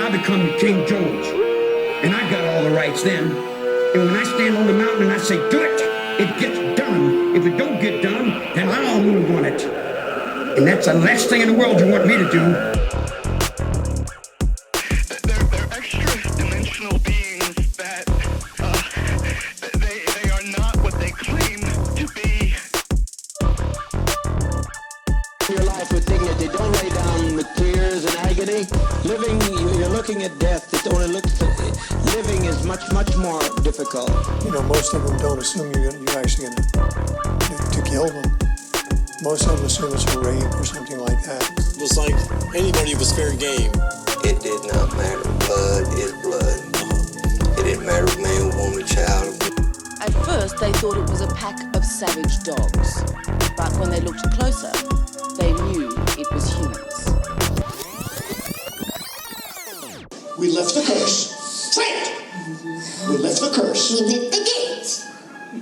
I become King George. And I got all the rights then. And when I stand on the mountain and I say, do it, it gets done. If it don't get done, then I'll move on it. And that's the last thing in the world you want me to do. They're extra-dimensional beings that they are not what they claim to be. Your life with dignity. Don't lay down with tears and agony. Living, you're looking at death. It only looks. Living is much more difficult. You know, most of them don't assume you're actually going to kill them. Most of them assume it's a rape or something like that. It was like anybody was fair game. It did not matter. Blood is blood. It didn't matter man, woman, child. At first, they thought it was a pack of savage dogs. But when they looked closer, they knew it was humans. We lift the curse. Say it! We lift the curse. We lift the gates.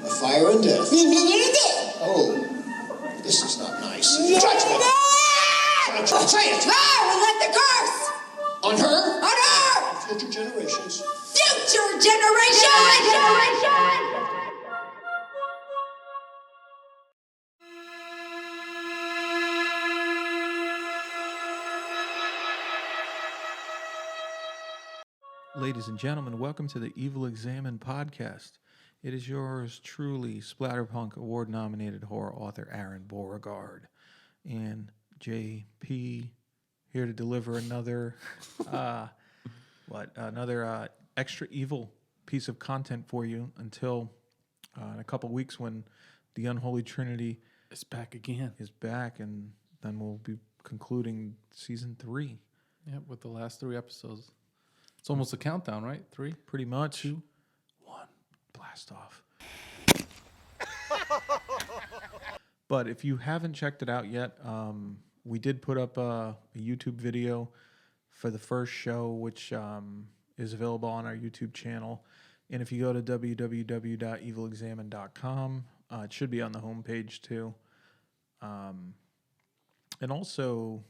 Of fire and death. We lift it. Oh, this is not nice. Judgment! Judgment! Say it! No, we lift the curse. On her? On her! Future generations. Future generation! Ladies and gentlemen, welcome to the Evil Examined podcast. It is yours truly, Splatterpunk Award-nominated horror author Aaron Beauregard, and JP here to deliver another extra evil piece of content for you until in a couple weeks when the Unholy Trinity is back again. And then we'll be concluding season 3. Yeah, with the last 3 episodes. It's almost a countdown, right? 3? Pretty much. 2, 1, blast off. But if you haven't checked it out yet, we did put up a YouTube video for the first show, which is available on our YouTube channel. And if you go to www.evilexamined.com, it should be on the homepage too. And also,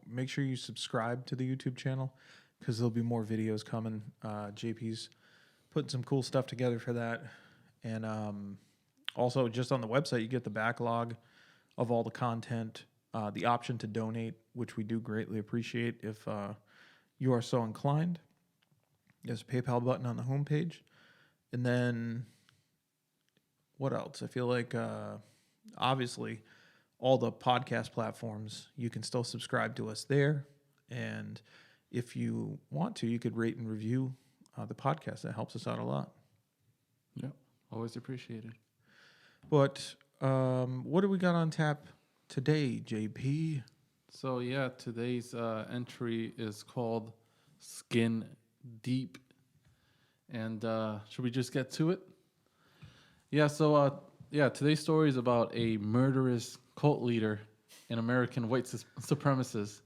make sure you subscribe to the YouTube channel, because there'll be more videos coming. JP's putting some cool stuff together for that. And also, just on the website, you get the backlog of all the content, the option to donate, which we do greatly appreciate if you are so inclined. There's a PayPal button on the homepage. And then, what else? I feel like, obviously, all the podcast platforms, you can still subscribe to us there. And if you want to, you could rate and review the podcast. That helps us out a lot. Yeah, always appreciated. But what do we got on tap today, JP? So, yeah, today's entry is called Skin Deep. And should we just get to it? Yeah, so, today's story is about a murderous cult leader and American white supremacist,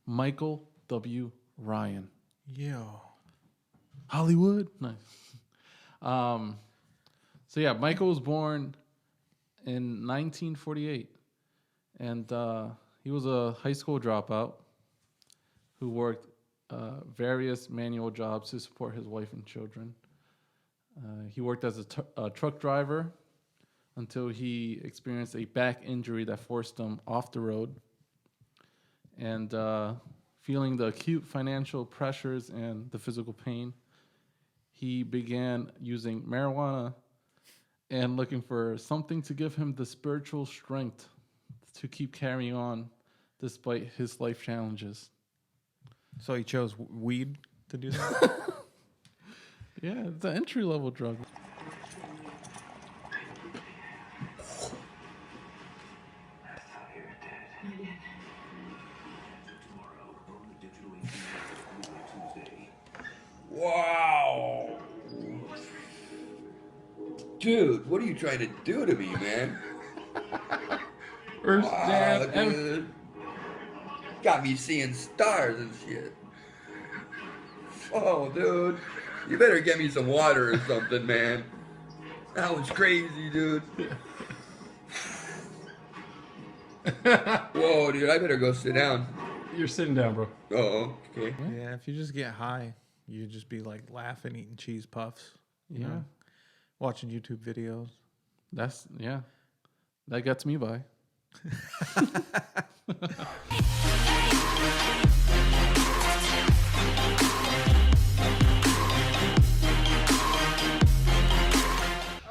Michael W. Ryan. Yeah. Hollywood. Nice. Michael was born in 1948, and he was a high school dropout who worked various manual jobs to support his wife and children. He worked as a truck driver until he experienced a back injury that forced him off the road. And feeling the acute financial pressures and the physical pain, he began using marijuana and looking for something to give him the spiritual strength to keep carrying on despite his life challenges. So he chose weed to do that? Yeah, it's an entry-level drug. Wow. Dude, what are you trying to do to me, man? First wow, jab dude. Got me seeing stars and shit. Oh, dude. You better get me some water or something, man. That was crazy, dude. Whoa, dude, I better go sit down. You're sitting down, bro. Oh, okay. Yeah, if you just get high, you just be like laughing, eating cheese puffs. You know, watching YouTube videos. That gets me by.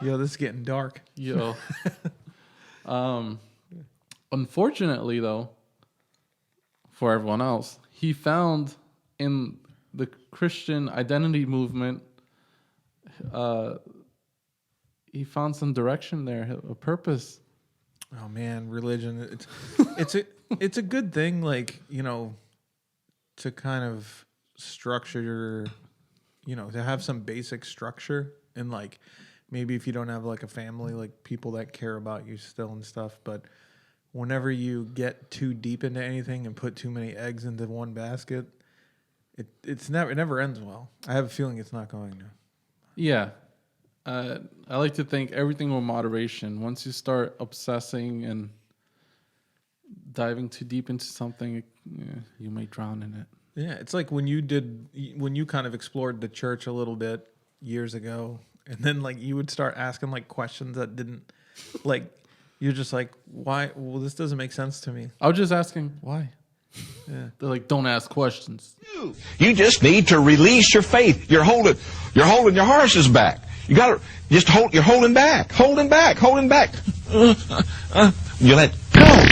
Yo, this is getting dark. Yo. Unfortunately, though, for everyone else, he found in the Christian identity movement, he found some direction there, a purpose. Oh man, religion. It's a good thing, like, you know, to kind of structure, you know, to have some basic structure, and like maybe if you don't have like a family, like people that care about you still and stuff, but whenever you get too deep into anything and put too many eggs into one basket, it never ends well. I have a feeling it's not going to. Yeah. I like to think everything with moderation. Once you start obsessing and diving too deep into something, you may drown in it. Yeah, it's like when you kind of explored the church a little bit years ago, and then like you would start asking like questions that didn't, like, you're just like, why? Well, this doesn't make sense to me. I was just asking why. Yeah, they're like, don't ask questions. You just need to release your faith. You're holding your horses back. You gotta just hold. You're holding back. You let go.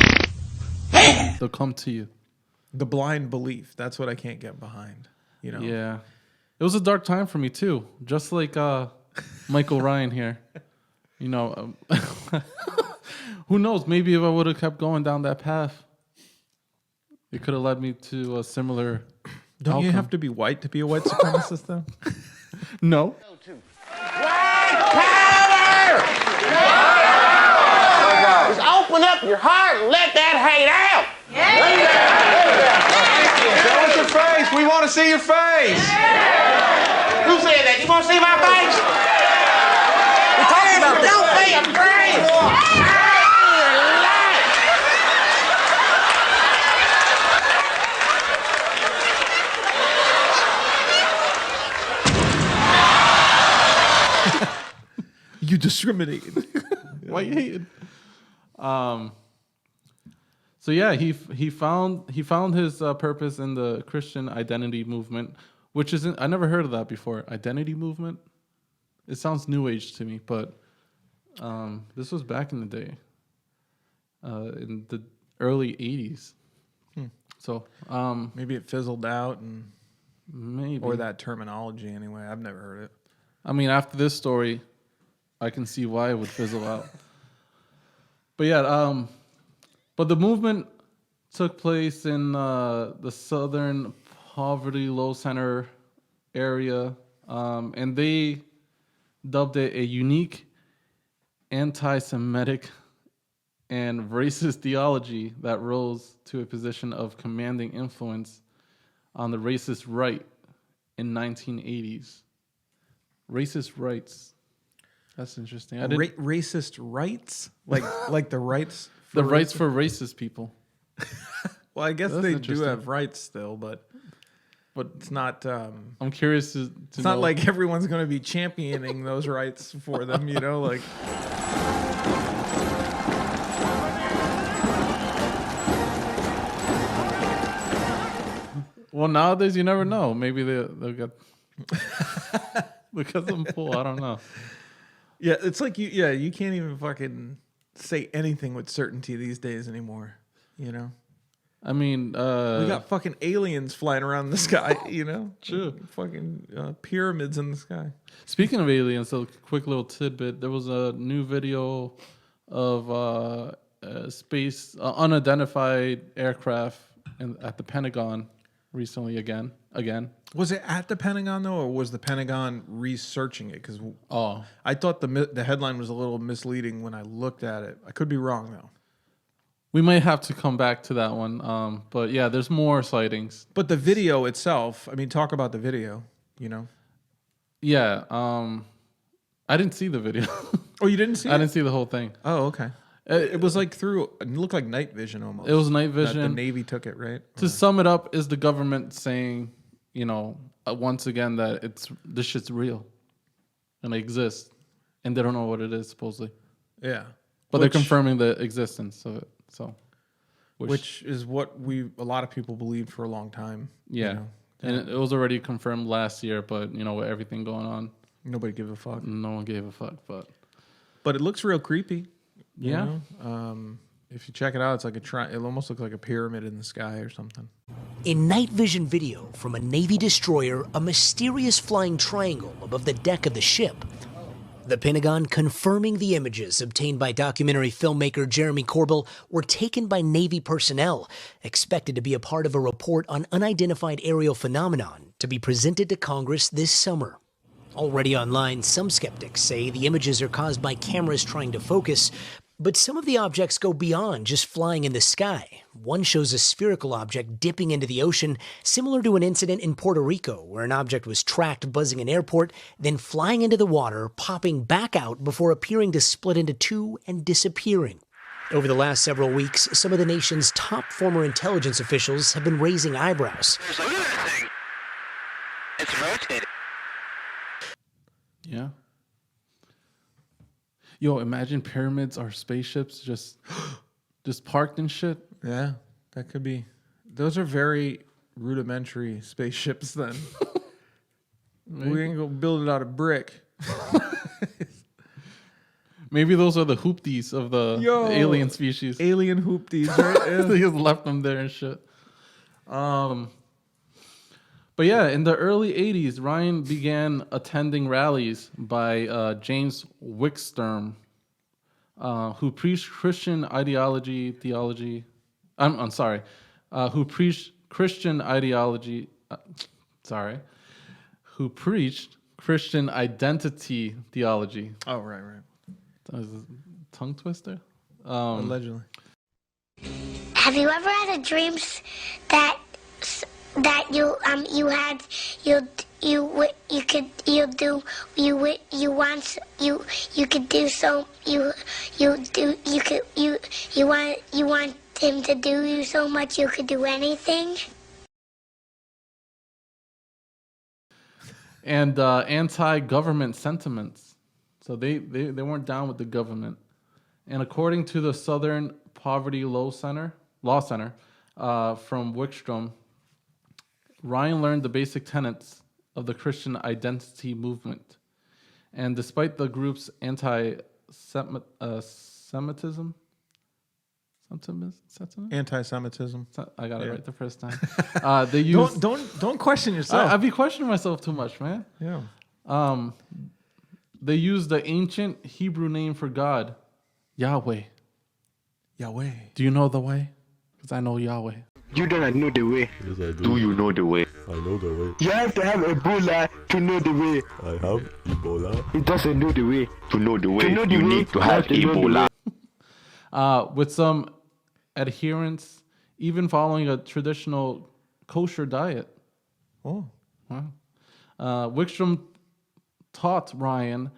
They'll come to you. The blind belief. That's what I can't get behind. You know. Yeah, it was a dark time for me too. Just like Michael Ryan here. You know, who knows? Maybe if I would have kept going down that path, it could have led me to a similar. Don't you have to be white to be a white supremacist, though? No. White power! Just open up your heart and let that hate out. Show us your face. We want to see your face. Who said that? You want to see my face? We talking about that. Don't be afraid. You discriminated. Why you hated? So yeah, he found his purpose in the Christian identity movement, which isn't. I never heard of that before. Identity movement. It sounds new age to me, but this was back in the day, in the early '80s. So maybe it fizzled out, and maybe, or that terminology anyway. I've never heard it. I mean, after this story, I can see why it would fizzle out. But yeah, but the movement took place in the Southern Poverty Law Center area, and they dubbed it a unique anti-Semitic and racist theology that rose to a position of commanding influence on the racist right in 1980s. Racist rights. That's interesting. Racist rights? Like the rights? The rights for racist people. Well, I guess they do have rights still, but it's not... I'm curious to it's not like everyone's going to be championing those rights for them, you know? Like... Well, nowadays you never know. Maybe they'll get... because I'm full. I don't know. Yeah, it's like you can't even fucking say anything with certainty these days anymore, you know? I mean, we got fucking aliens flying around the sky, you know? True. Fucking pyramids in the sky. Speaking of aliens, a quick little tidbit. There was a new video of space unidentified aircraft at the Pentagon recently again. Was it at the Pentagon though, or was the Pentagon researching it? Because I thought the headline was a little misleading when I looked at it. I could be wrong though. We might have to come back to that one. But yeah, there's more sightings. But the video itself, I mean, talk about the video, you know? Yeah. I didn't see the video. Oh, you didn't see it? I didn't see the whole thing. Oh, okay. It was like it looked like night vision almost. It was night vision. The Navy took it, right? To sum it up, is the government saying, once again that this shit's real and it exists, and they don't know what it is supposedly. Yeah, but they're confirming the existence of it. So, which is what a lot of people believed for a long time. Yeah, and it was already confirmed last year, but with everything going on, nobody gave a fuck. No one gave a fuck, but it looks real creepy. Yeah. If you check it out, it's like it almost looks like a pyramid in the sky or something. In night vision video from a Navy destroyer, a mysterious flying triangle above the deck of the ship. The Pentagon confirming the images obtained by documentary filmmaker Jeremy Corbell were taken by Navy personnel, expected to be a part of a report on unidentified aerial phenomenon to be presented to Congress this summer. Already online, some skeptics say the images are caused by cameras trying to focus, but some of the objects go beyond just flying in the sky. One shows a spherical object dipping into the ocean, similar to an incident in Puerto Rico where an object was tracked buzzing an airport, then flying into the water, popping back out before appearing to split into two and disappearing. Over the last several weeks, some of the nation's top former intelligence officials have been raising eyebrows. Look at that thing. It's rotating. Yeah. Yo, imagine pyramids are spaceships just parked and shit. Yeah, that could be. Those are very rudimentary spaceships then. We ain't gonna build it out of brick. Maybe those are the hoopties of the alien species. Alien hoopties, right? Yeah. They just left them there and shit. But yeah, in the early 80s, Ryan began attending rallies by James Wickstrom, who preached Christian theology. I'm sorry, who preached Christian ideology. Who preached Christian identity theology. Oh, right. That was a tongue twister. Allegedly. Have you ever had a dream that you want him to do you so much you could do anything? And anti-government sentiments. So they weren't down with the government. And according to the Southern Poverty Law Center from Wickstrom, Ryan learned the basic tenets of the Christian identity movement. And despite the group's anti-Semitism, anti-Semitism. I got it right the first time. They use don't question yourself. I be questioning myself too much, man. Yeah. They use the ancient Hebrew name for God, Yahweh. Yahweh. Do you know the way? Because I know Yahweh. You don't know the way. Yes, I do. Do you know the way? I know the way. You have to have Ebola to know the way. I have Ebola. He doesn't know the way. To know the way, To know the you way, need to have Ebola. With some adherents, even following a traditional kosher diet. Oh. Wow. Wickstrom taught Ryan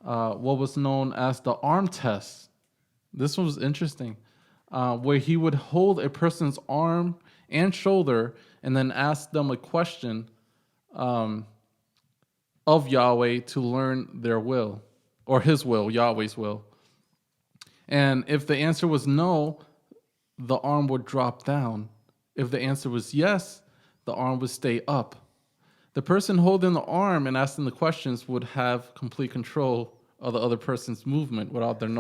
what was known as the arm test. This one was interesting, where he would hold a person's arm and shoulder and then ask them a question of Yahweh to learn their will, or his will, Yahweh's will. And if the answer was no, the arm would drop down. If the answer was yes, the arm would stay up. The person holding the arm and asking the questions would have complete control of the other person's movement without them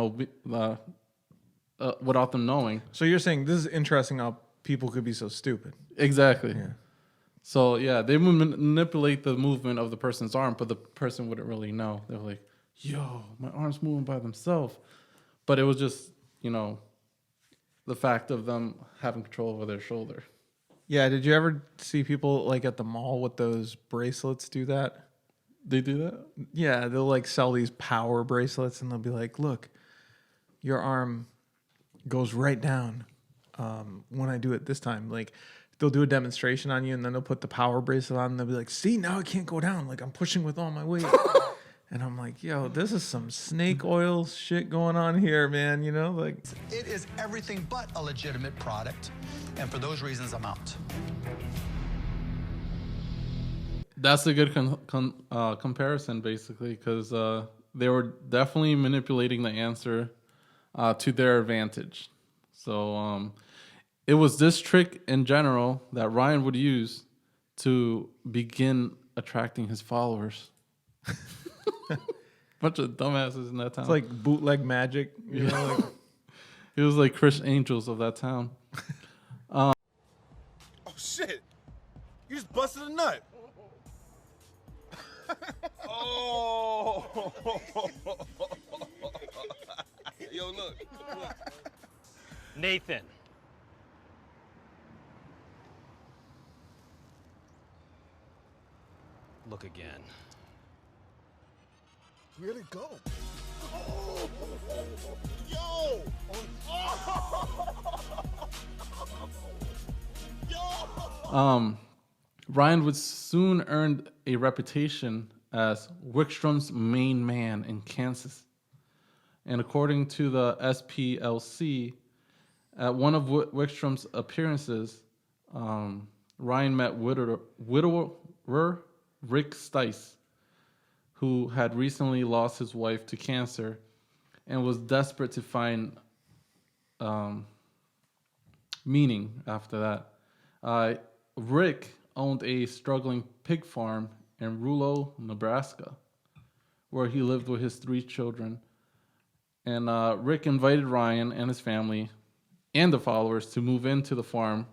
knowing. So you're saying this is interesting how people could be so stupid. Exactly. Yeah. So yeah, they would manipulate the movement of the person's arm, but the person wouldn't really know. They're like, yo, my arm's moving by themselves. But it was just, the fact of them having control over their shoulder. Yeah, did you ever see people like at the mall with those bracelets do that? They do that? Yeah, they'll like sell these power bracelets and they'll be like, look, your arm goes right down when I do it this time. Like they'll do a demonstration on you and then they'll put the power bracelet on and they'll be like, see, now it can't go down. Like I'm pushing with all my weight. And I'm like, yo, this is some snake oil shit going on here, man. You know, like. It is everything but a legitimate product. And for those reasons, I'm out. That's a good comparison, basically, because they were definitely manipulating the answer to their advantage. So it was this trick in general that Ryan would use to begin attracting his followers. Bunch of dumbasses in that town. It's like bootleg magic. You know, like. It was like Chris Angels of that town. Oh, shit. You just busted a nut. Oh. Yo, look. Nathan. Look again. Where'd it go? Oh. Yo. Oh. Ryan would soon earn a reputation as Wickstrom's main man in Kansas. And according to the SPLC, at one of Wickstrom's appearances, Ryan met widower Rick Stice, who had recently lost his wife to cancer and was desperate to find meaning after that. Rick owned a struggling pig farm in Rulo, Nebraska, where he lived with his 3 children. And Rick invited Ryan and his family and the followers to move into the farm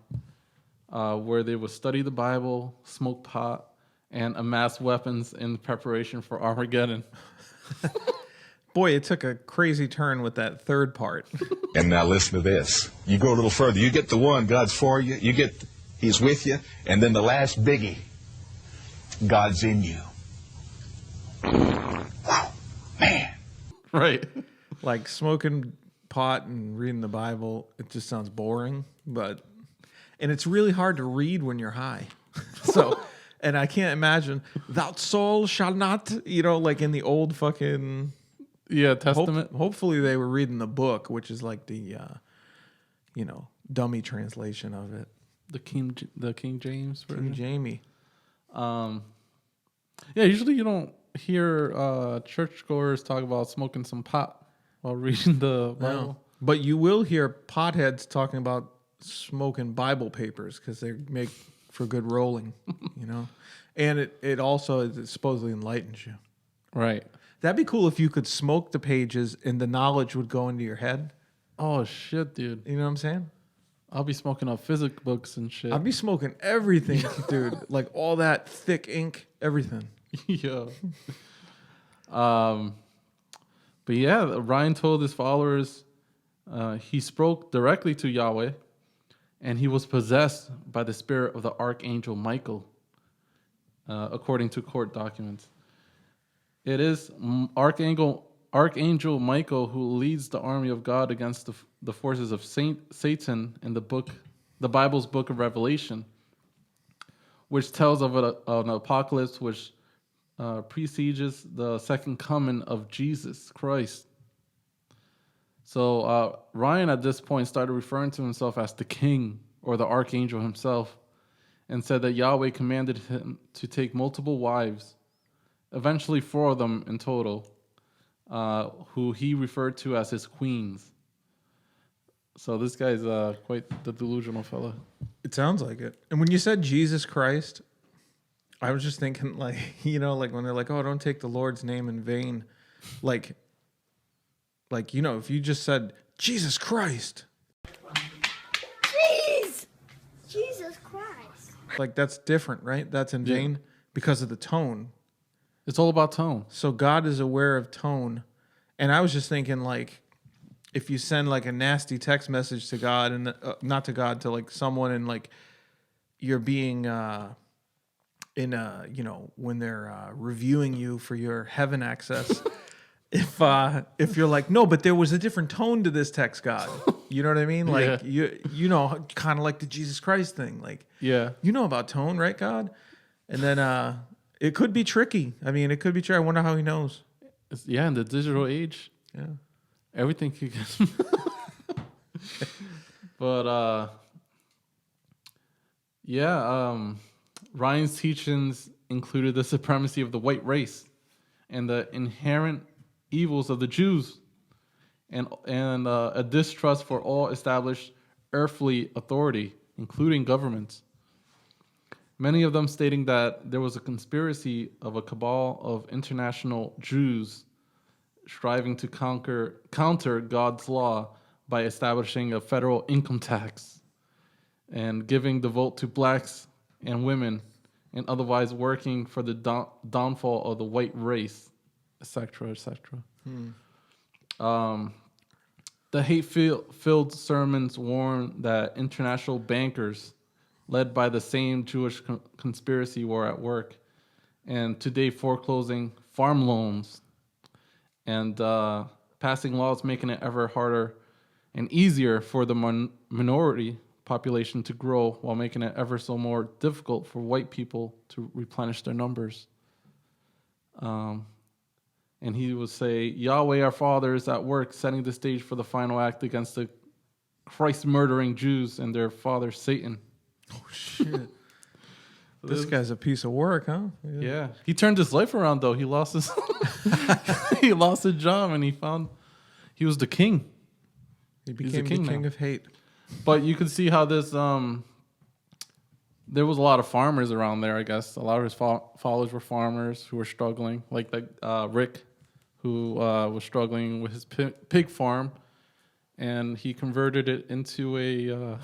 where they would study the Bible, smoke pot, and amass weapons in preparation for Armageddon. Boy, it took a crazy turn with that third part. And now listen to this. You go a little further. You get the one, God's for you. You get, he's with you. And then the last biggie, God's in you. Wow, man. Right. Like smoking pot and reading the Bible, it just sounds boring. And it's really hard to read when you're high. So, and I can't imagine, thou soul shall not, you know, like in the old fucking... Yeah, Testament. Hopefully they were reading the book, which is like the, you know, dummy translation of it. The King James version. King Jamie. Yeah, usually you don't hear churchgoers talk about smoking some pot while reading the Bible. No. But you will hear potheads talking about smoking Bible papers because they make for good rolling, you know? And it also supposedly enlightens you. Right. That'd be cool if you could smoke the pages and the knowledge would go into your head. Oh, shit, dude. You know what I'm saying? I'll be smoking up physics books and shit. I'd be smoking everything, dude. Like all that thick ink, everything. Yeah. But yeah, Ryan told his followers he spoke directly to Yahweh and he was possessed by the spirit of the Archangel Michael, according to court documents. It is Archangel Michael who leads the army of God against the forces of Satan in the Bible's book of Revelation, which tells of an apocalypse which precedes the second coming of Jesus Christ. So Ryan at this point started referring to himself as the king or the archangel himself, and said that Yahweh commanded him to take multiple wives, eventually 4 of them in total, who he referred to as his queens. So this guy's quite the delusional fella. It sounds like it. And when you said Jesus Christ, I was just thinking, like, you know, like when they're like, oh, don't take the Lord's name in vain. Like, you know, if you just said, Jesus Christ. Jesus Christ. Like, that's different, right? That's in vain because of the tone. It's all about tone. So God is aware of tone. And I was just thinking, like, if you send like a nasty text message to God and not to God, to like someone, and like you're being you know, when they're reviewing you for your heaven access, if you're like, no, but there was a different tone to this text, God. You know what I mean? Like you know, kind of like the Jesus Christ thing. Like, yeah, you know about tone, right, God? And then It could be tricky. I mean, it could be tricky. I wonder how he knows. Yeah, in the digital age, Yeah. everything could get. But Ryan's teachings included the supremacy of the white race and the inherent evils of the Jews, and a distrust for all established earthly authority, including governments. Many of them stating that there was a conspiracy of a cabal of international Jews striving to counter God's law by establishing a federal income tax and giving the vote to blacks and women, and otherwise working for the downfall of the white race, etc., etc. The hate-filled sermons warn that international bankers, led by the same Jewish conspiracy, were at work, and today foreclosing farm loans and passing laws making it ever harder and easier for the minority population to grow, while making it ever so more difficult for white people to replenish their numbers. And he would say, Yahweh our Father is at work setting the stage for the final act against the Christ-murdering Jews and their father Satan. Oh, shit. This guy's a piece of work, huh? Yeah. He turned his life around, though. He lost his he lost his job, and he was the king. He became the king of hate. But you could see how this, there was a lot of farmers around there, I guess. A lot of his followers were farmers who were struggling, like Rick, who was struggling with his pig farm, and he converted it into a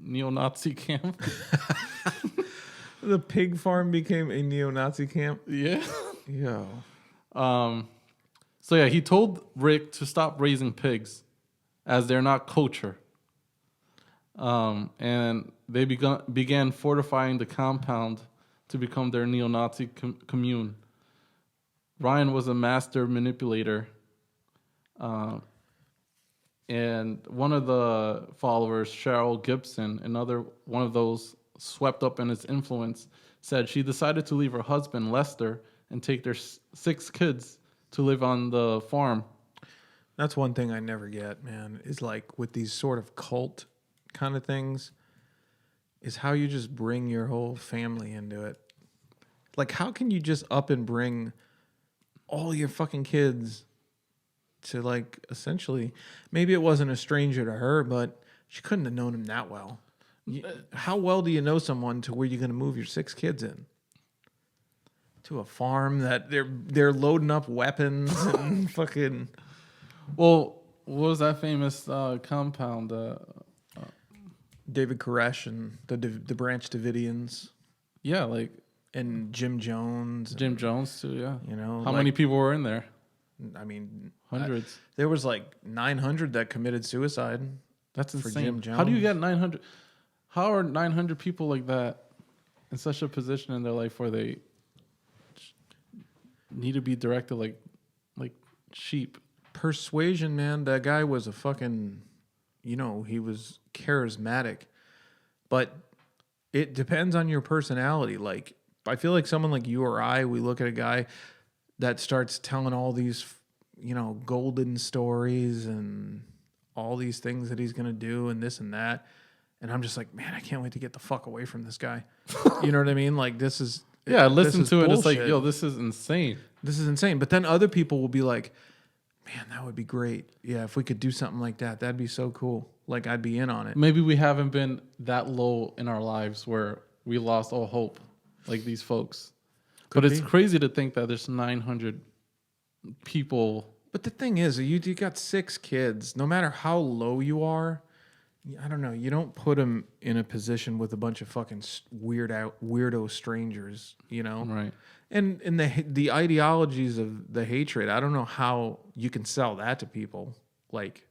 neo-Nazi camp. The pig farm became a neo-Nazi camp? Yeah. Yo. So yeah, he told Rick to stop raising pigs as they're not kosher. And they began fortifying the compound to become their neo-Nazi commune. Ryan was a master manipulator. And one of the followers, Cheryl Gibson, another one of those swept up in his influence, said she decided to leave her husband, Lester, and take their 6 kids to live on the farm. That's one thing I never get, man, is like with these sort of cult kind of things, is how you just bring your whole family into it. Like, how can you just up and bring all your fucking kids to, like, essentially, maybe it wasn't a stranger to her, but she couldn't have known him that well. How well do you know someone to where you're going to move your 6 kids in? To a farm that they're loading up weapons and fucking... Well, what was that famous compound? David Koresh and the Branch Davidians. Yeah, like... And Jim Jones. Jim Jones, too, yeah. You know, how many people were in there? I mean... Hundreds. There was like 900 that committed suicide. That's for insane. Jim Jones. How do you get 900? How are 900 people like that in such a position in their life where they need to be directed like sheep? Persuasion, man. That guy was a fucking, he was charismatic. But it depends on your personality. Like, I feel like someone like you or I, we look at a guy that starts telling all these, golden stories and all these things that he's going to do and this and that. And I'm just like, man, I can't wait to get the fuck away from this guy. You know what I mean? Like, this is... Yeah, I listen to it. Bullshit. It's like, yo, this is insane. This is insane. But then other people will be like, man, that would be great. Yeah, if we could do something like that, that'd be so cool. Like, I'd be in on it. Maybe we haven't been that low in our lives where we lost all hope like these folks. But it's crazy to think that there's 900 people. But the thing is, you got 6 kids. No matter how low you are, I don't know. You don't put them in a position with a bunch of fucking weirdo strangers, Right. And the ideologies of the hatred, I don't know how you can sell that to people. Like,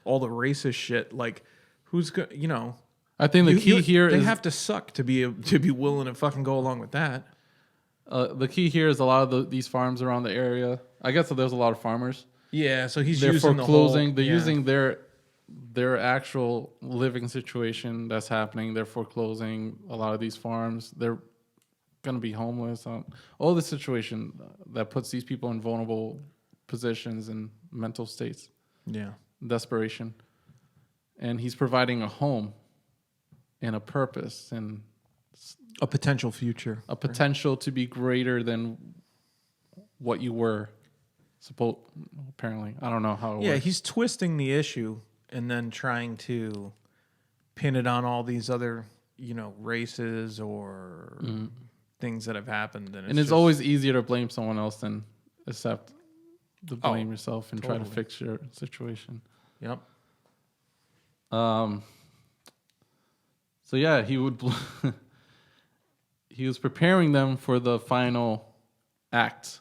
all the racist shit. Like, who's going? I think the key here is they have to suck to be willing to fucking go along with that. The key here is a lot of these farms around the area. I guess there's a lot of farmers. Yeah, so they're using foreclosing. They're using their actual living situation that's happening. They're foreclosing a lot of these farms. They're gonna be homeless. All the situation that puts these people in vulnerable positions and mental states. Yeah. Desperation. And he's providing a home and a purpose and a potential future. A potential to be greater than what you were. Apparently. I don't know how it works. He's twisting the issue and then trying to pin it on all these other, races or things that have happened. And it's always easier to blame someone else than accept the blame yourself and try to fix your situation. Yep. So yeah, he would. He was preparing them for the final act.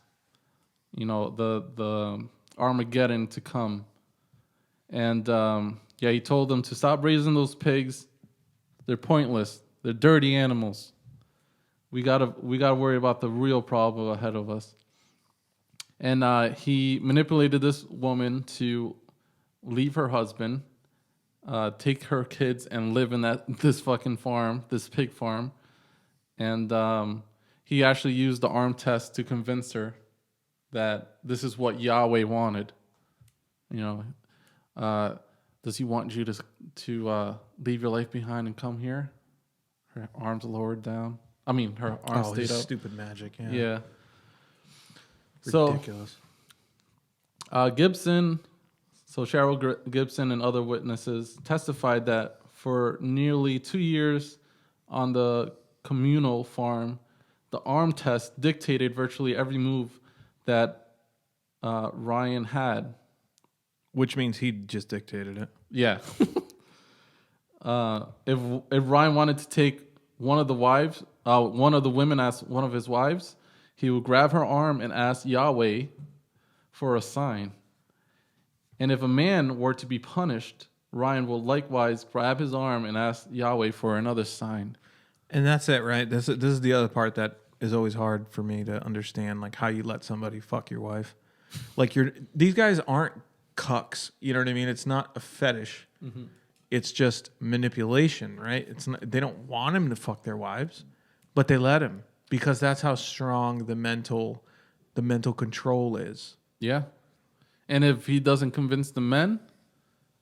The Armageddon to come, and he told them to stop raising those pigs. They're pointless. They're dirty animals. We gotta worry about the real problem ahead of us. And he manipulated this woman to leave her husband, take her kids, and live in this fucking farm, this pig farm. And he actually used the arm test to convince her that this is what Yahweh wanted. Does he want you to leave your life behind and come here? Her arms lowered down. I mean, her arms stayed up. Stupid magic. Yeah. Ridiculous. Cheryl Gibson and other witnesses testified that for nearly 2 years on the communal farm, the arm test dictated virtually every move that Ryan had. Which means he just dictated it. Yeah. If Ryan wanted to take one of the women as one of his wives, he would grab her arm and ask Yahweh for a sign. And if a man were to be punished, Ryan will likewise grab his arm and ask Yahweh for another sign. And that's it, right? This is the other part that is always hard for me to understand, like how you let somebody fuck your wife. Like these guys aren't cucks, you know what I mean? It's not a fetish. Mm-hmm. It's just manipulation, right? They don't want him to fuck their wives, but they let him because that's how strong the mental control is. Yeah. And if he doesn't convince the men,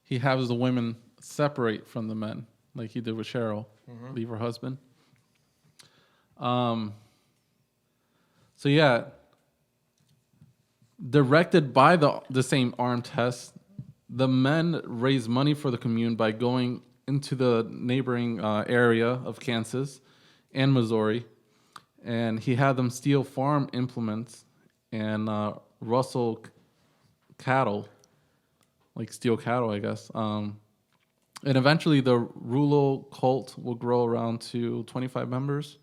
he has the women separate from the men, like he did with Cheryl, leave her husband. Directed by the same arm test, the men raised money for the commune by going into the neighboring area of Kansas and Missouri, and he had them steal farm implements and rustle cattle, like steal cattle, I guess. And eventually the Rulo cult will grow around to 25 members.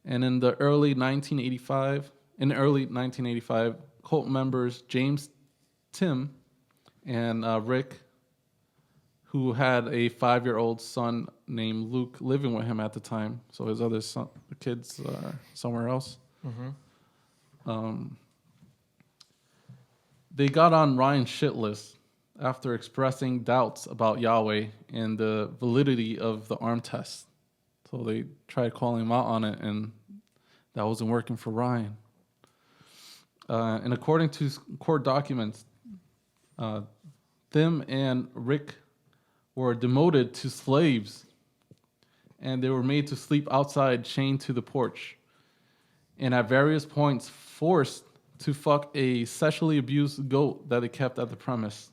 And in early 1985, cult members James, Tim, and Rick, who had a 5-year-old son named Luke living with him at the time, so his other kids are somewhere else. They got on Ryan's shit list after expressing doubts about Yahweh and the validity of the arm test. So they tried calling him out on it, and that wasn't working for Ryan. And according to court documents, Tim and Rick were demoted to slaves, and they were made to sleep outside, chained to the porch, and at various points forced to fuck a sexually abused goat that they kept at the premise.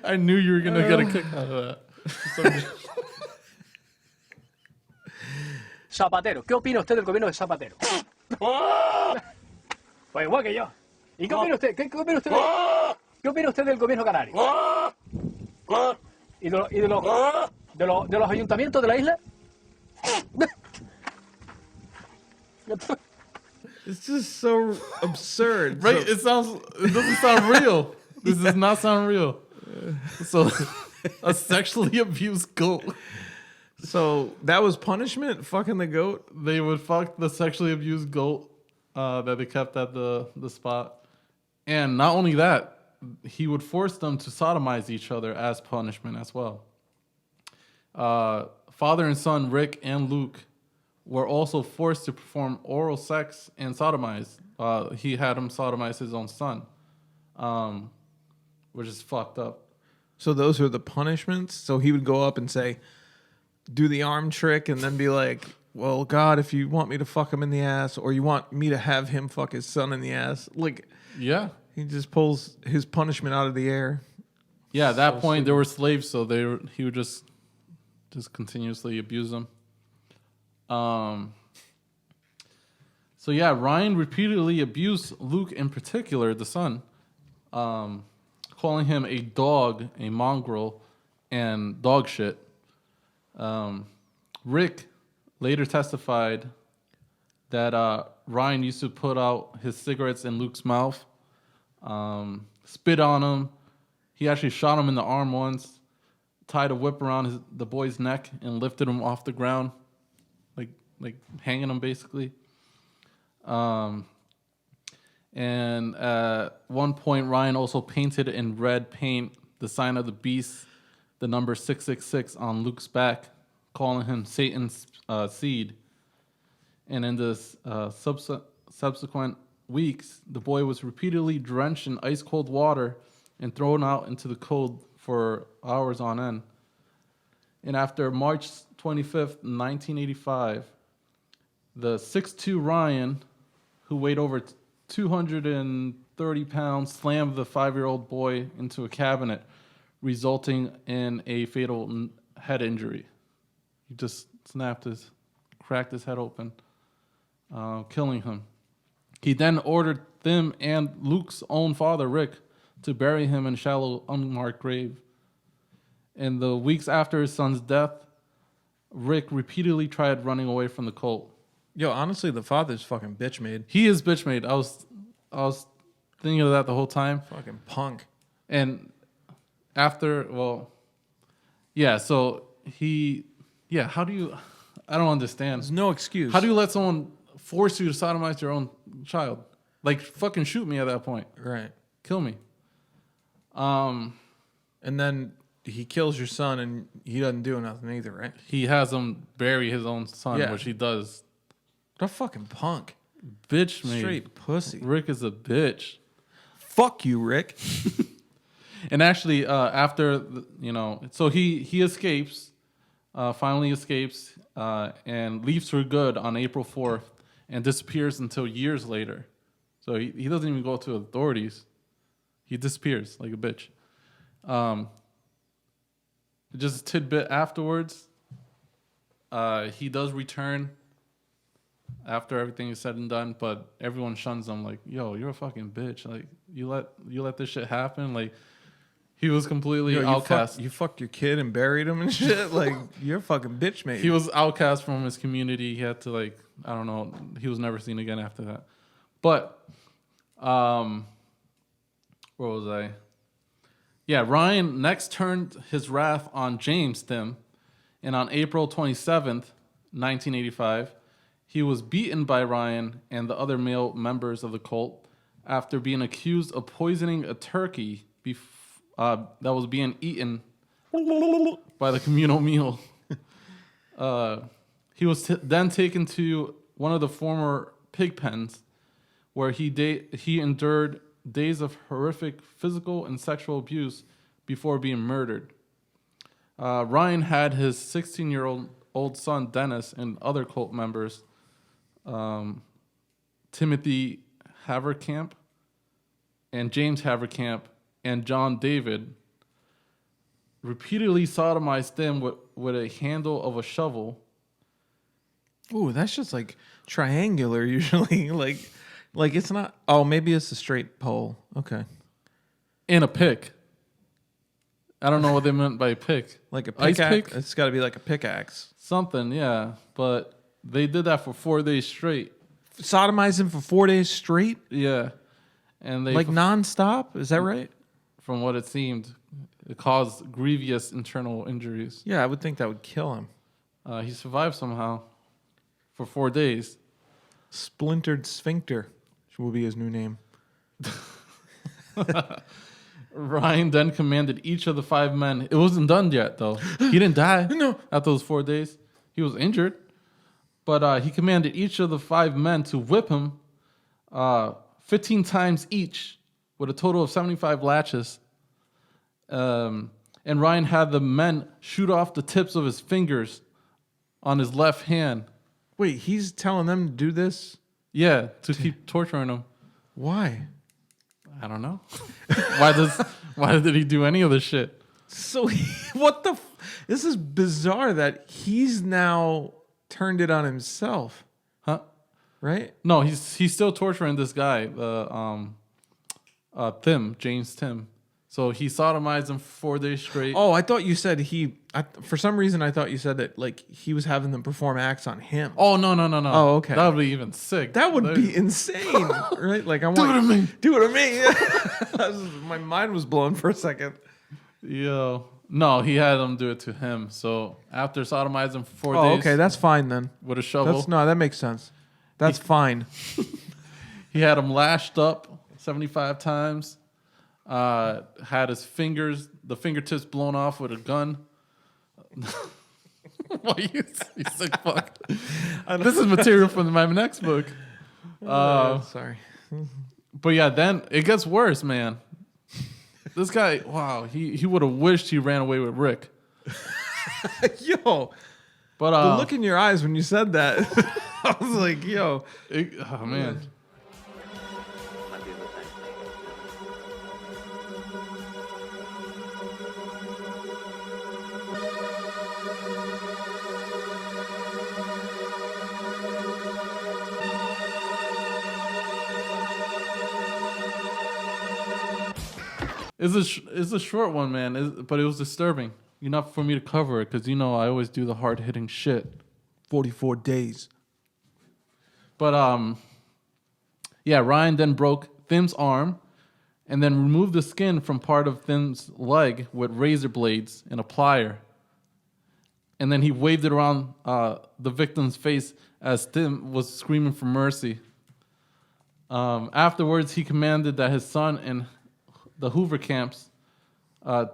I knew you were going to get a kick out of that. Zapatero, ¿qué opina usted del gobierno de Zapatero? Pues igual que yo. ¿Y qué opina usted? ¿Qué opina usted? ¿Qué opina usted del gobierno canario? ¿Y de los ayuntamientos de la isla? It's just so absurd. Right? It doesn't sound real. This does not sound real. So, a sexually abused goat. So that was punishment, fucking the goat? They would fuck the sexually abused goat that they kept at the spot. And not only that, he would force them to sodomize each other as punishment as well. Father and son Rick and Luke were also forced to perform oral sex and sodomize. He had him sodomize his own son, which is fucked up. So those are the punishments. So he would go up and say, do the arm trick, and then be like, well, God, if you want me to fuck him in the ass, or you want me to have him fuck his son in the ass, like, yeah, he just pulls his punishment out of the air. Yeah, at that point, they were slaves, so he would just continuously abuse them. So yeah, Ryan repeatedly abused Luke in particular, the son, calling him a dog, a mongrel, and dog shit. Rick later testified that Ryan used to put out his cigarettes in Luke's mouth, spit on him. He actually shot him in the arm once, tied a whip around the boy's neck, and lifted him off the ground, like hanging him basically. And at one point, Ryan also painted in red paint the sign of the beast, the number 666 on Luke's back, calling him Satan's seed. And in the subsequent weeks, the boy was repeatedly drenched in ice-cold water and thrown out into the cold for hours on end. And after March 25th, 1985, the 6'2" Ryan, who weighed over 230 pounds, slammed the 5-year-old boy into a cabinet, resulting in a fatal head injury. He just cracked his head open, killing him. He then ordered them and Luke's own father, Rick, to bury him in a shallow, unmarked grave. In the weeks after his son's death, Rick repeatedly tried running away from the cult. Yo, honestly, the father's fucking bitch made. He is bitch made. I was thinking of that the whole time. Fucking punk. And after, so how do you, I don't understand. There's no excuse. How do you let someone force you to sodomize your own child? Like, fucking shoot me at that point. Right. Kill me. And then he kills your son, and he doesn't do nothing either, right? He has him bury his own son, Yeah. which he does. What a fucking punk. Bitch, man. Straight pussy. Rick is a bitch. Fuck you, Rick. And actually, after, so he escapes, finally escapes, and leaves for good on April 4th and disappears until years later. So he doesn't even go to authorities. He disappears like a bitch. Just a tidbit afterwards, he does return after everything is said and done, but everyone shuns him like, yo, you're a fucking bitch. Like, you let this shit happen. Like, he was completely outcast. You fucked your kid and buried him and shit. Like, you're a fucking bitch, mate. He was outcast from his community. He had to, I don't know. He was never seen again after that. But, where was I? Yeah, Ryan next turned his wrath on James Tim, and on April 27th, 1985, he was beaten by Ryan and the other male members of the cult after being accused of poisoning a turkey that was being eaten by the communal meal. He was then taken to one of the former pig pens, where he endured days of horrific physical and sexual abuse before being murdered. Ryan had his 16-year-old son, Dennis, and other cult members, Timothy Haverkamp and James Haverkamp and John David, repeatedly sodomized them with a handle of a shovel. Ooh, that's just like triangular usually. like it's not. Oh, maybe it's a straight pole. Okay. And a pick. I don't know what they meant by pick. Like a ice pickaxe. pick? It's got to be like a pickaxe. Something, yeah. But they did that for 4 days straight. Sodomize him for 4 days straight? Yeah. And they nonstop? Is that right? From what it seemed, it caused grievous internal injuries. Yeah, I would think that would kill him. He survived somehow for 4 days. Splintered Sphincter will be his new name. Ryan then commanded each of the 5 men. It wasn't done yet, though. He didn't die after those 4 days. He was injured. But he commanded each of the 5 men to whip him 15 times each with a total of 75 lashes. And Ryan had the men shoot off the tips of his fingers on his left hand. Wait, he's telling them to do this? Yeah, to keep torturing him. Why? I don't know. Why did he do any of this shit? So what the? This is bizarre that he's now turned it on himself. Huh? Right? No, he's still torturing this guy, James Tim. So he sodomized him for 4 days straight. Oh, I thought you said for some reason I thought you said that like he was having them perform acts on him. Oh no. Oh, okay. That would be even sick. That would be insane, right? Like I want do it to me. Do it to me. My mind was blown for a second. Yo. No, he had them do it to him. So after sodomizing him for 4 days. Oh, okay, that's fine then. With a shovel. That makes sense. That's fine. He had him lashed up 75 times. Had his fingertips blown off with a gun. You sick fuck. This is material from my next book. Sorry. But yeah, then it gets worse, man. This guy, wow, he would have wished he ran away with Rick. Yo. But the look in your eyes when you said that, I was like, yo. Oh, man. It's a short one, man, but it was disturbing. Enough for me to cover it, because I always do the hard-hitting shit. 44 days. But, yeah, Ryan then broke Thim's arm and then removed the skin from part of Thim's leg with razor blades and a plier. And then he waved it around the victim's face as Thim was screaming for mercy. Afterwards, he commanded that his son and the Hoover camps he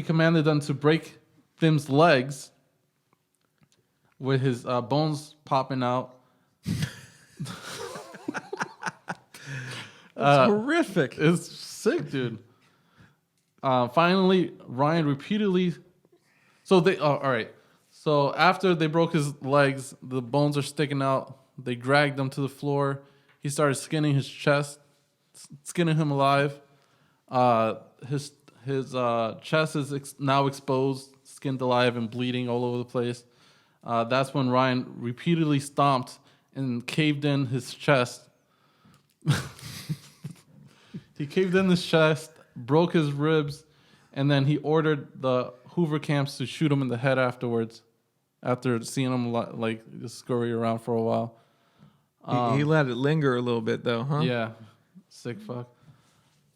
commanded them to break Thim's legs with his bones popping out. That's horrific. It's sick, dude. Finally, Ryan repeatedly... So they... all right. So after they broke his legs, the bones are sticking out. They dragged him to the floor. He started skinning his chest, skinning him alive. His chest is now exposed, skinned alive, and bleeding all over the place. That's when Ryan repeatedly stomped and caved in his chest. He caved in his chest, broke his ribs, and then he ordered the Hoover camps to shoot him in the head afterwards, after seeing him like just scurry around for a while. He let it linger a little bit, though, huh? Yeah. Sick fuck.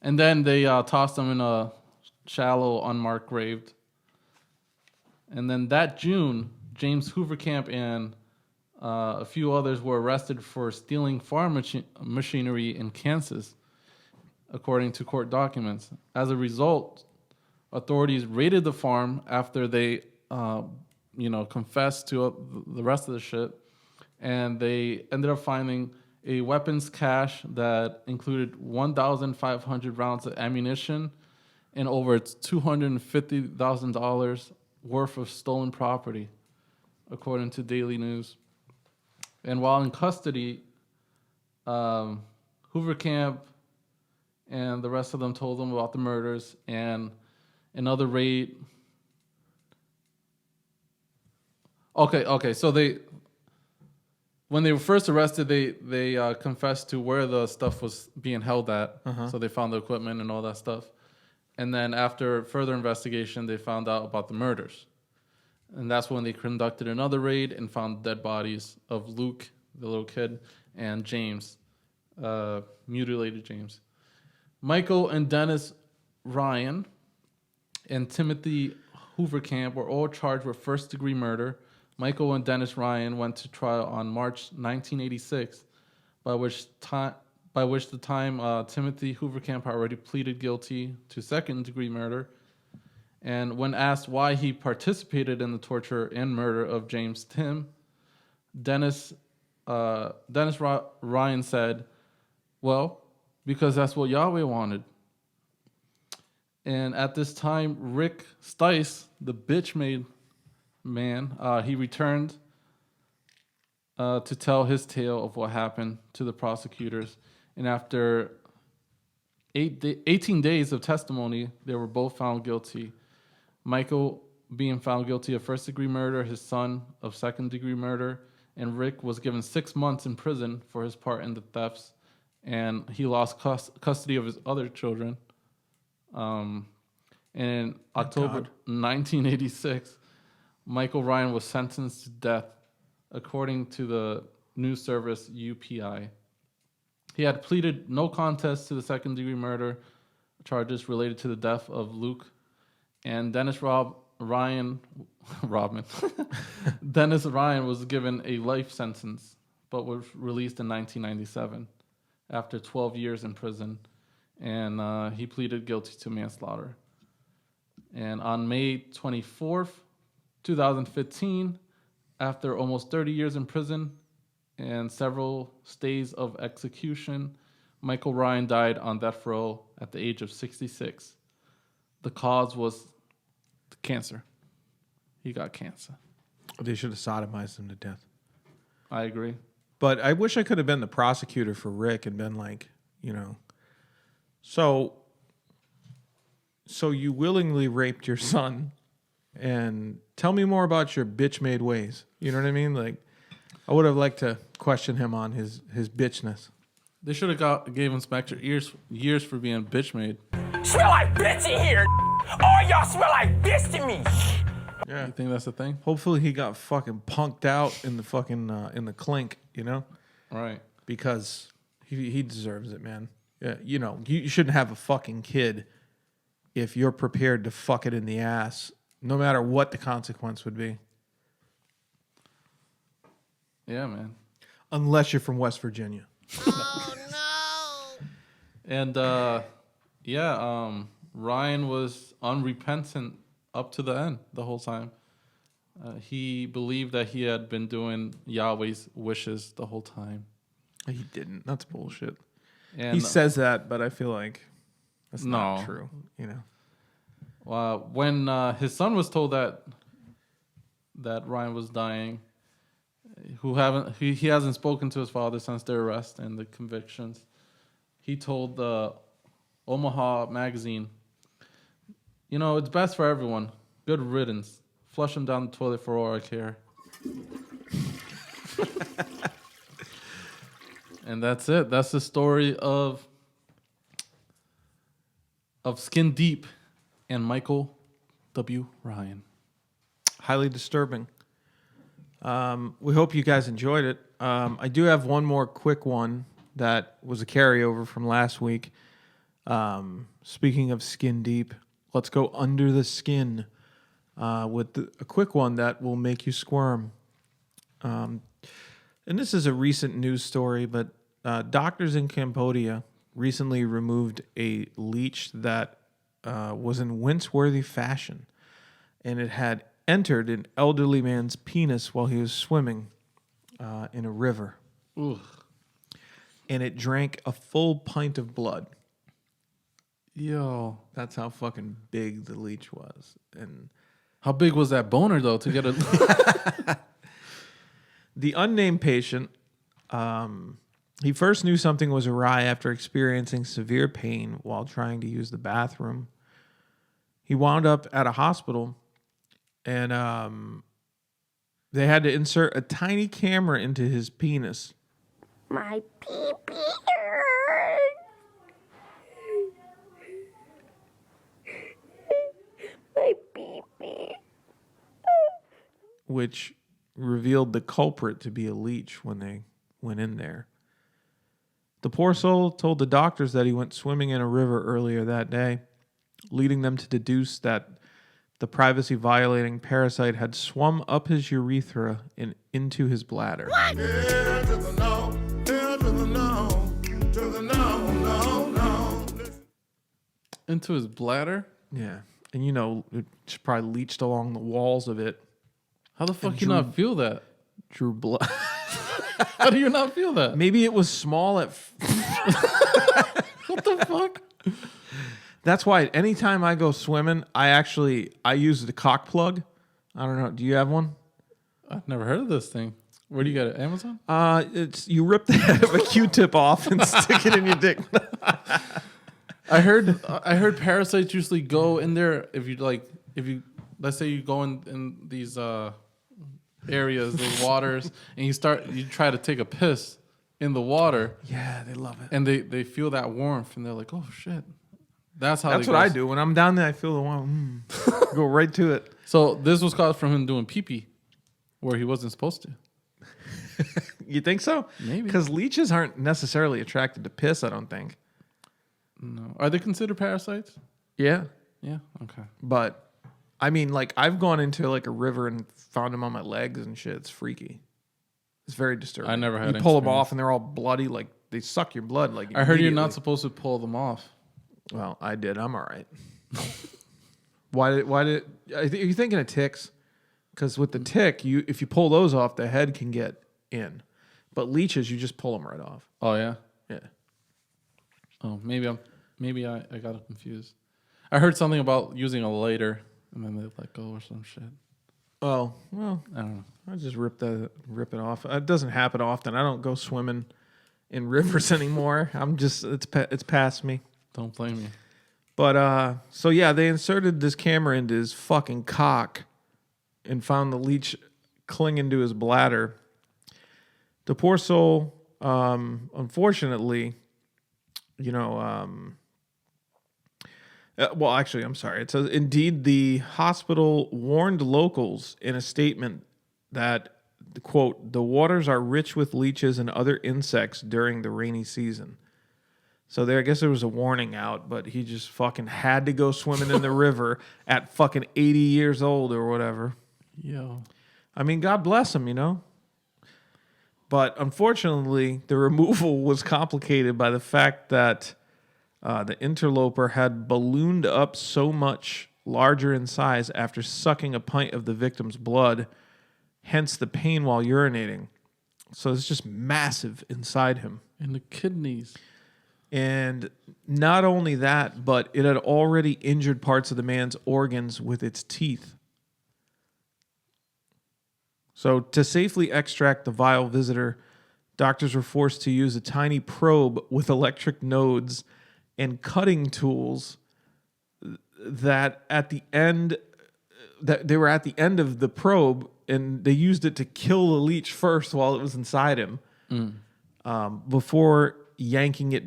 And then they tossed him in a shallow, unmarked grave. And then that June, James Hoovercamp and a few others were arrested for stealing farm machinery in Kansas, according to court documents. As a result, authorities raided the farm after they, confessed to the rest of the shit. And they ended up finding a weapons cache that included 1,500 rounds of ammunition and over $250,000 worth of stolen property, according to Daily News. And while in custody, Hoovercamp and the rest of them told them about the murders and another raid. Okay, so when they were first arrested, they confessed to where the stuff was being held at. So they found the equipment and all that stuff. And then after further investigation, they found out about the murders. And that's when they conducted another raid and found dead bodies of Luke, the little kid, and James, mutilated James. Michael and Dennis Ryan and Timothy Hoovercamp were all charged with first-degree murder. Michael and Dennis Ryan went to trial on March 1986, by which by which the time Timothy Hooverkamp already pleaded guilty to second-degree murder. And when asked why he participated in the torture and murder of James Tim, Dennis Ryan said, well, because that's what Yahweh wanted. And at this time, Rick Stice, the bitch-made man, he returned to tell his tale of what happened to the prosecutors. And after 18 days of testimony, they were both found guilty. Michael being found guilty of first-degree murder, his son of second-degree murder, and Rick was given 6 months in prison for his part in the thefts, and he lost custody of his other children. In October 1986, Michael Ryan was sentenced to death, according to the news service UPI. He had pleaded no contest to the second-degree murder charges related to the death of Luke, and Dennis Ryan was given a life sentence, but was released in 1997 after 12 years in prison, and he pleaded guilty to manslaughter. And on May 24th, 2015, after almost 30 years in prison and several stays of execution, Michael Ryan died on death row at the age of 66. The cause was cancer. He got cancer. They should have sodomized him to death. I agree. But I wish I could have been the prosecutor for Rick and been like, so you willingly raped your son, and tell me more about your bitch-made ways. You know what I mean? Like, I would have liked to question him on his bitchness. They should have gave him some extra years for being bitch-made. Smell like bitch in here. All y'all smell like bitch to me. Yeah. You think that's the thing? Hopefully he got fucking punked out in the fucking in the clink, Right. Because he deserves it, man. Yeah, you shouldn't have a fucking kid if you're prepared to fuck it in the ass, no matter what the consequence would be. Yeah, man. Unless you're from West Virginia. Oh no. And Ryan was unrepentant up to the end the whole time. He believed that he had been doing Yahweh's wishes the whole time. He didn't. That's bullshit. And, he says that, but I feel like that's not true. When his son was told that Ryan was dying, he hasn't spoken to his father since their arrest and the convictions. He told the Omaha magazine, it's best for everyone. Good riddance. Flush him down the toilet for all I care. And that's it. That's the story of Skin Deep and Michael W. Ryan. Highly disturbing. We hope you guys enjoyed it. I do have one more quick one that was a carryover from last week. Speaking of Skin Deep, let's go under the skin with a quick one that will make you squirm. And this is a recent news story, but doctors in Cambodia recently removed a leech that was in wince-worthy fashion, and it had entered an elderly man's penis while he was swimming in a river. Ugh. And it drank a full pint of blood. Yo. That's how fucking big the leech was. And how big was that boner, though, to get a... The unnamed patient, he first knew something was awry after experiencing severe pain while trying to use the bathroom. He wound up at a hospital, and they had to insert a tiny camera into his penis. My pee-pee my pee-pee. Which revealed the culprit to be a leech when they went in there. The poor soul told the doctors that he went swimming in a river earlier that day, leading them to deduce that the privacy-violating parasite had swum up his urethra and into his bladder. What? Here to the no, to the no, to the Into his bladder? Yeah. And you know, it's probably leached along the walls of it. How the fuck do you not feel that? Drew blood. How do you not feel that? Maybe it was small at... What the fuck? That's why anytime I go swimming, I use the cock plug. I don't know. Do you have one? I've never heard of this thing. Where do you get it? Amazon? It's you rip the head of a Q-tip off and stick it in your dick. I heard parasites usually go in there if you let's say you go in these areas, the waters, and you try to take a piss in the water. Yeah, they love it. And they feel that warmth and they're like, oh shit. That's what I do. When I'm down there, I feel the warmth. Go right to it. So this was caused from him doing pee-pee where he wasn't supposed to. You think so? Maybe. Because leeches aren't necessarily attracted to piss, I don't think. No. Are they considered parasites? Yeah. Yeah? Okay. But, I mean, like, I've gone into, like, a river and found them on my legs and shit. It's freaky. It's very disturbing. I never had You pull them off and they're all bloody. Like, they suck your blood. Like, I heard you're not supposed to pull them off. Well, I did. I'm all right. Why did are you thinking of ticks? Because with the tick, if you pull those off, the head can get in. But leeches, you just pull them right off. Oh yeah, yeah. Oh, maybe I got it confused. I heard something about using a lighter and then they let go or some shit. Oh well, I don't know. I just rip it off. It doesn't happen often. I don't go swimming in rivers anymore. It's past me. Don't blame me. But so yeah, they inserted this camera into his fucking cock and found the leech clinging to his bladder. The poor soul, unfortunately, you know, well, actually, I'm sorry. It says, indeed, the hospital warned locals in a statement that, quote, the waters are rich with leeches and other insects during the rainy season. So I guess there was a warning out, but he just fucking had to go swimming in the river at fucking 80 years old or whatever. Yo. I mean, God bless him, you know? But unfortunately, the removal was complicated by the fact that the interloper had ballooned up so much larger in size after sucking a pint of the victim's blood, hence the pain while urinating. So it's just massive inside him. In the kidneys. And not only that, but it had already injured parts of the man's organs with its teeth. So to safely extract the vile visitor, doctors were forced to use a tiny probe with electric nodes and cutting tools that they were at the end of the probe, and they used it to kill the leech first while it was inside him, before yanking it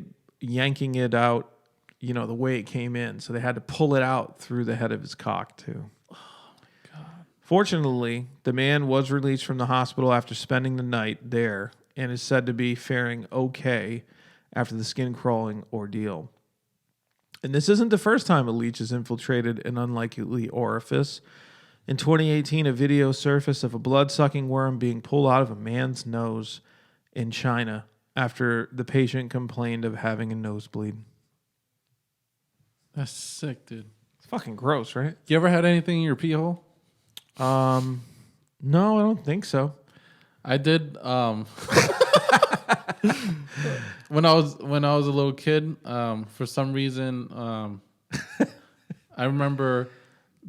out, you know, the way it came in. So they had to pull it out through the head of his cock too. Oh my God. Fortunately, the man was released from the hospital after spending the night there and is said to be faring okay after the skin crawling ordeal. And this isn't the first time a leech has infiltrated an unlikely orifice. In 2018, a video surfaced of a blood-sucking worm being pulled out of a man's nose in China after the patient complained of having a nosebleed. That's sick, dude. It's fucking gross, right? You ever had anything in your pee hole? No, I don't think so. I did. When I was a little kid, for some reason, I remember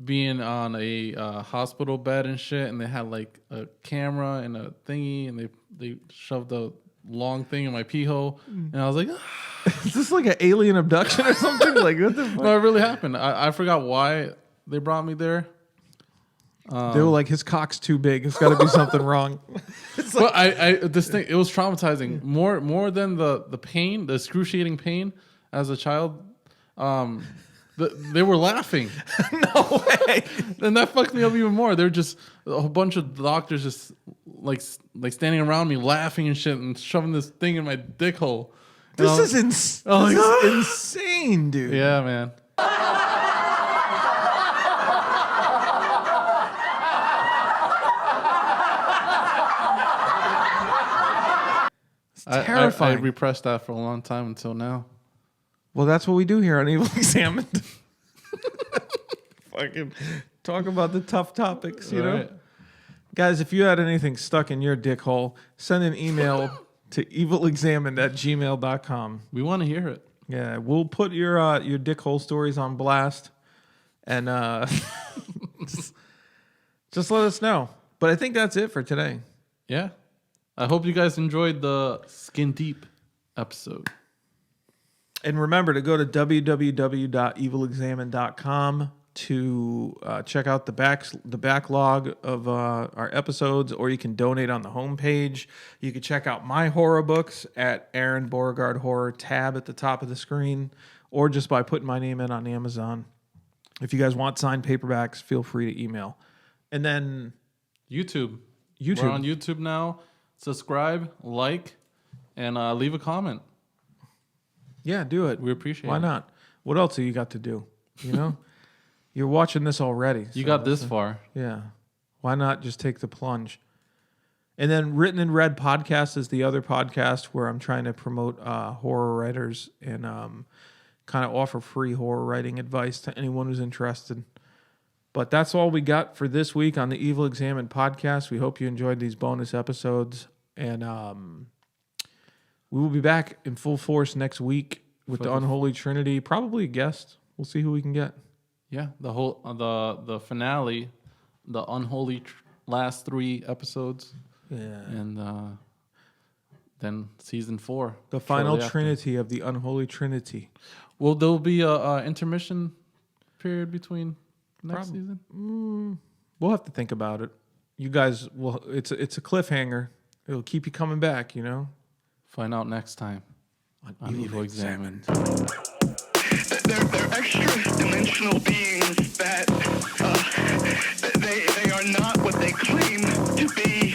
being on a hospital bed and shit, and they had like a camera and a thingy, and they shoved a long thing in my pee hole, and I was like, is this like an alien abduction or something? Like, what the fuck? No, it really happened. I forgot why they brought me there. They were like, his cock's too big. It's got to be something wrong. But this thing, it was traumatizing more than the pain, the excruciating pain as a child. They were laughing. No way. And that fucked me up even more. They're just a whole bunch of doctors just like standing around me laughing and shit and shoving this thing in my dick hole. This is insane, dude. Yeah, man. Terrifying. I repressed that for a long time until now. Well, that's what we do here on Evil Examined. fucking talk about the tough topics, you know? Right. Guys, if you had anything stuck in your dick hole, send an email to evilexamined@gmail.com. We want to hear it. Yeah, we'll put your dick hole stories on blast, and just let us know. But I think that's it for today. Yeah. I hope you guys enjoyed the Skin Deep episode. And remember to go to www.evilexamined.com to check out the backlog of our episodes, or you can donate on the homepage. You can check out my horror books at Aaron Beauregard Horror tab at the top of the screen, or just by putting my name in on Amazon. If you guys want signed paperbacks, feel free to email. And then YouTube. We're on YouTube now. Subscribe, like, and leave a comment. Yeah, do it. We appreciate it. Why not? What else have you got to do? You know? You're watching this already. You got this far. Yeah. Why not just take the plunge? And then Written in Red podcast is the other podcast where I'm trying to promote horror writers and kind of offer free horror writing advice to anyone who's interested. But that's all we got for this week on the Evil Examined podcast. We hope you enjoyed these bonus episodes. And we will be back in full force next week with the Unholy Trinity. Probably a guest. We'll see who we can get. Yeah, the whole the finale, the unholy last 3 episodes. Yeah. And then season 4. The final trinity of the Unholy Trinity. Well, there'll be a intermission period between next season? We'll have to think about it. You guys will. It's a cliffhanger. It'll keep you coming back, you know? Find out next time on Evil Examined. They're extra-dimensional beings that they are not what they claim to be.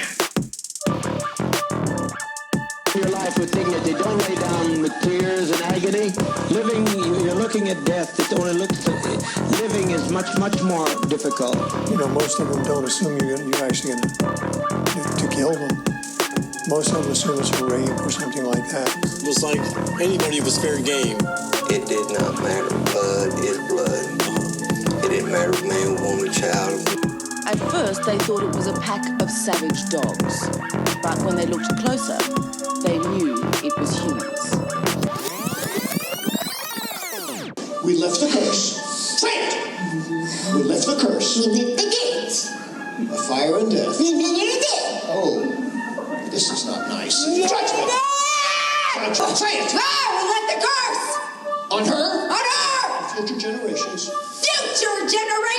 Your life with dignity. Don't lay down with tears and agony. Living, you're looking at death. It only looks. Living is much more difficult. You know, most of them don't assume you're actually going to kill them. Most of them assume it's a rape or something like that. It was like anybody was fair game. It did not matter. Blood is blood. It didn't matter man, woman, child. At first, they thought it was a pack of savage dogs. But when they looked closer, they knew it was humans. We lift the curse. Say it! We lift the curse. We lit the gate. A fire and death. We lit it. Oh, this is not nice. Judgment. Judgment. Say it! We lit the curse. On her? On her. Future generations. Future generations.